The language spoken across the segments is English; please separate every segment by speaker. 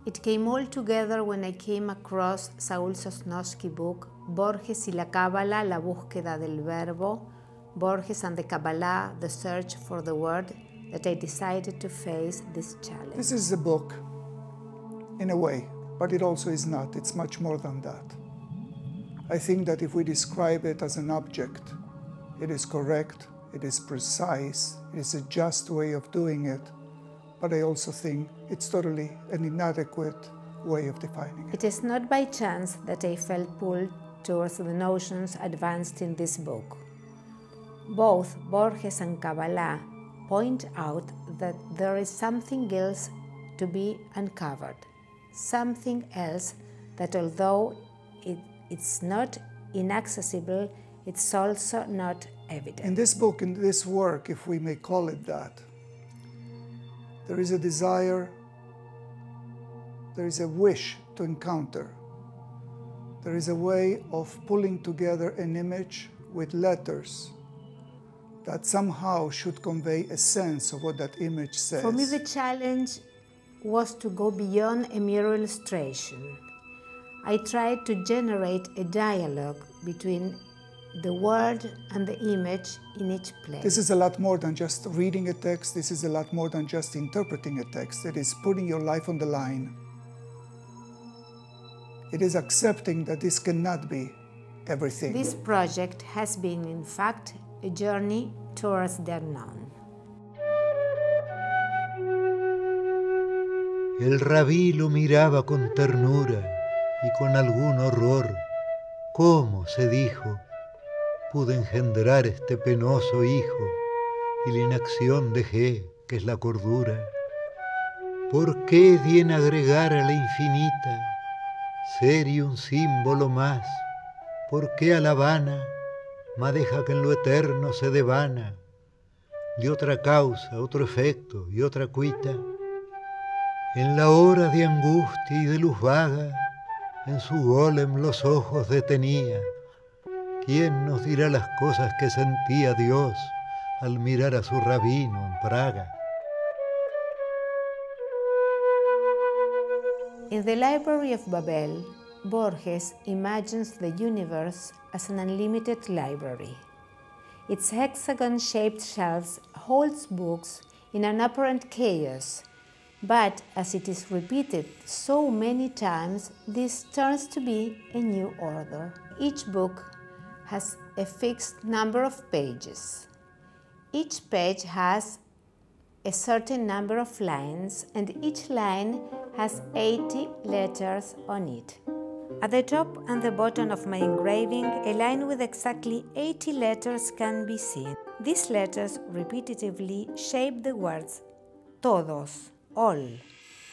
Speaker 1: It came all together when I came across Saúl Sosnowski's book, Borges y la Kabbalah, La búsqueda del verbo, Borges and the Kabbalah, The search for the word, that I decided to face this challenge.
Speaker 2: This is a book, in a way, but it also is not. It's much more than that. I think that if we describe it as an object, it is correct, it is precise, it is a just way of doing it, but I also think it's totally an inadequate way of defining it.
Speaker 1: It is not by chance that I felt pulled towards the notions advanced in this book. Both Borges and Kabbalah point out that there is something else to be uncovered, something else that although it's not inaccessible, it's also not evident.
Speaker 2: In this book, in this work, if we may call it that, there is a desire, there is a wish to encounter. There is a way of pulling together an image with letters that somehow should convey a sense of what that image says.
Speaker 1: For me, the challenge was to go beyond a mere illustration. I tried to generate a dialogue between the word and the image in each place.
Speaker 2: This is a lot more than just reading a text. This is a lot more than just interpreting a text. It is putting your life on the line. It is accepting that this cannot be everything.
Speaker 1: This project has been, in fact, a journey towards the unknown.
Speaker 3: El rabí lo miraba con ternura y con algún horror. ¿Cómo, se dijo, pude engendrar este penoso hijo y la inacción dejé, que es la cordura? ¿Por qué di en agregar a la infinita ser y un símbolo más? ¿Por qué a la vana ma deja que en lo eterno se devana? De otra causa, otro efecto y otra cuita. En la hora de angustia y de luz vaga, en su golem los ojos detenía. ¿Quién nos dirá las cosas que sentía Dios al mirar a su rabino en Praga?
Speaker 1: In the Library of Babel, Borges imagines the universe as an unlimited library. Its hexagon-shaped shelves holds books in an apparent chaos, but as it is repeated so many times, this turns to be a new order. Each book has a fixed number of pages. Each page has a certain number of lines, and each line has 80 letters on it. At the top and the bottom of my engraving, a line with exactly 80 letters can be seen. These letters repetitively shape the words todos, all,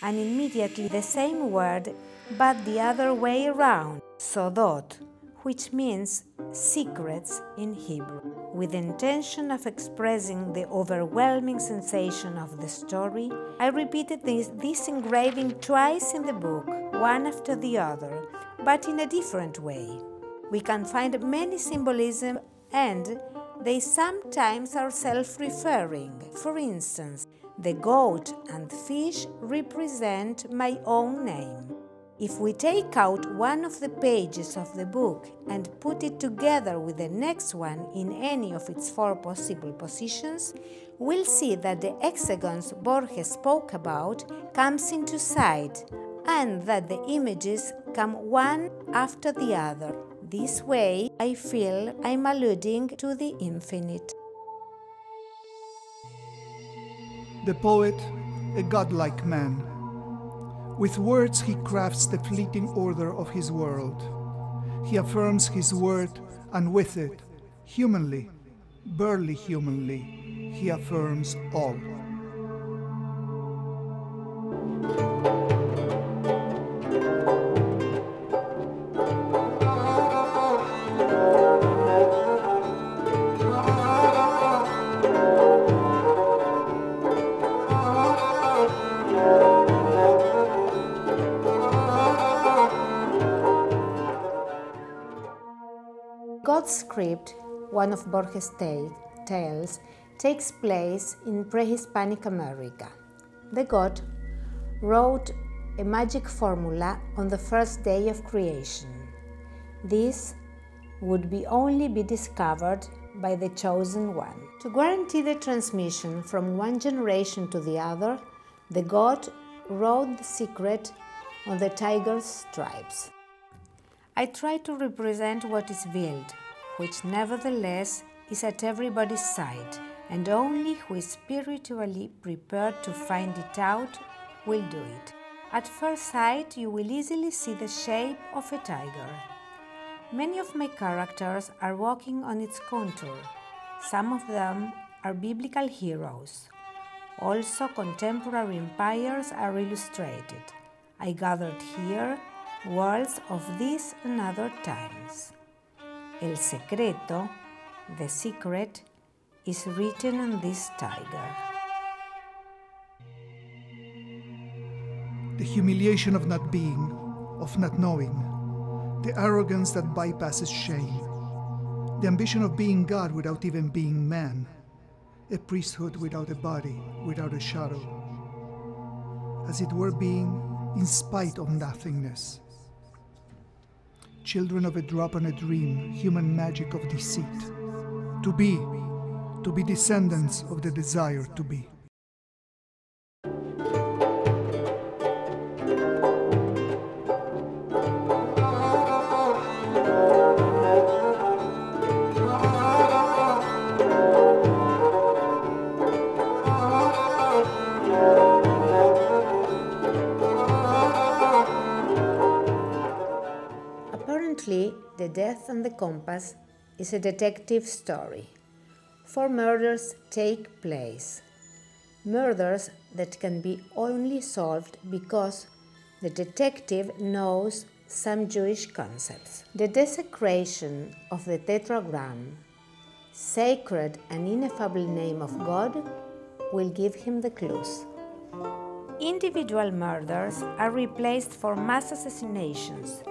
Speaker 1: and immediately the same word but the other way around, sodot, which means secrets in Hebrew. With the intention of expressing the overwhelming sensation of the story, I repeated this engraving twice in the book, one after the other, but in a different way. We can find many symbolism, and they sometimes are self-referring. For instance, the goat and fish represent my own name. If we take out one of the pages of the book and put it together with the next one in any of its 4 possible positions, we'll see that the hexagons Borges spoke about comes into sight, and that the images come one after the other. This way, I feel I'm alluding to the infinite.
Speaker 2: The poet, a godlike man. With words he crafts the fleeting order of his world. He affirms his word, and with it, humanly, barely humanly, he affirms all.
Speaker 1: God's Script, one of Borges' tales, takes place in pre-Hispanic America. The God wrote a magic formula on the first day of creation. This would only be discovered by the chosen one. To guarantee the transmission from one generation to the other, the god wrote the secret on the tiger's stripes. I try to represent what is veiled, which nevertheless is at everybody's side, and only who is spiritually prepared to find it out will do it. At first sight, you will easily see the shape of a tiger. Many of my characters are walking on its contour. Some of them are biblical heroes. Also, contemporary empires are illustrated. I gathered here worlds of these and other times. El secreto, the secret, is written on this tiger.
Speaker 2: The humiliation of not being, of not knowing, the arrogance that bypasses shame, the ambition of being God without even being man, a priesthood without a body, without a shadow, as it were being in spite of nothingness. Children of a drop and a dream, human magic of deceit, to be descendants of the desire to be.
Speaker 1: Apparently, The Death and the Compass is a detective story. 4 murders take place. Murders that can be only solved because the detective knows some Jewish concepts. The desecration of the tetragram, sacred and ineffable name of God, will give him the clues. Individual murders are replaced for mass assassinations.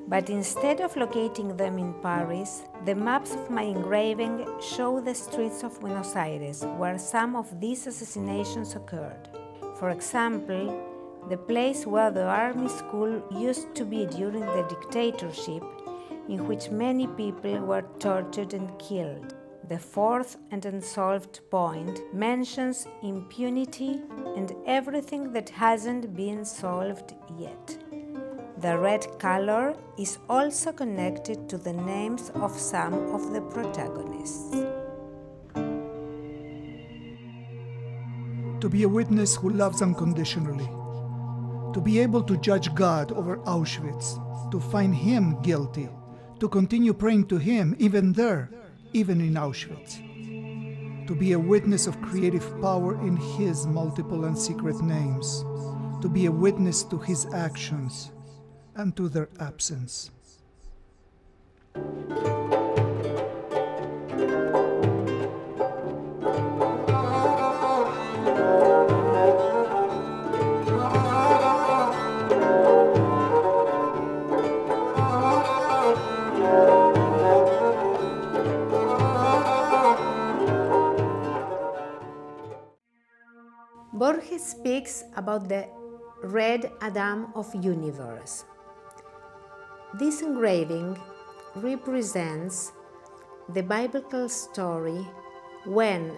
Speaker 1: But instead of locating them in Paris, the maps of my engraving show the streets of Buenos Aires where some of these assassinations occurred. For example, the place where the army school used to be during the dictatorship, in which many people were tortured and killed. The fourth and unsolved point mentions impunity and everything that hasn't been solved yet. The red color is also connected to the names of some of the protagonists.
Speaker 2: To be a witness who loves unconditionally, to be able to judge God over Auschwitz, to find Him guilty, to continue praying to Him even there, even in Auschwitz, to be a witness of creative power in His multiple and secret names, to be a witness to His actions and to their absence.
Speaker 1: Borges speaks about the red Adam of universe. This engraving represents the biblical story when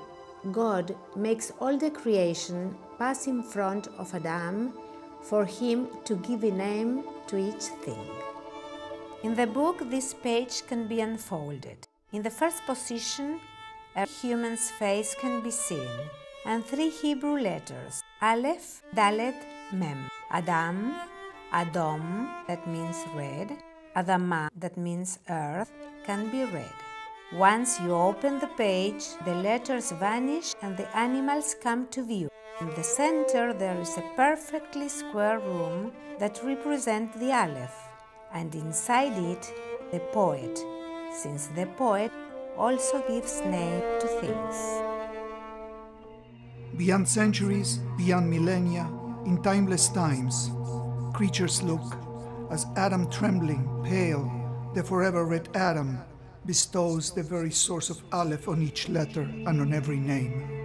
Speaker 1: God makes all the creation pass in front of Adam for him to give a name to each thing. In the book, this page can be unfolded. In the first position, a human's face can be seen, and 3 Hebrew letters, Aleph, Dalet, Mem. Adam, Adom, that means red, Adama, that means earth, can be read. Once you open the page, the letters vanish and the animals come to view. In the center there is a perfectly square room that represents the Aleph, and inside it, the poet, since the poet also gives name to things.
Speaker 2: Beyond centuries, beyond millennia, in timeless times, creatures look, as Adam trembling, pale, the forever red Adam, bestows the very source of Aleph on each letter and on every name.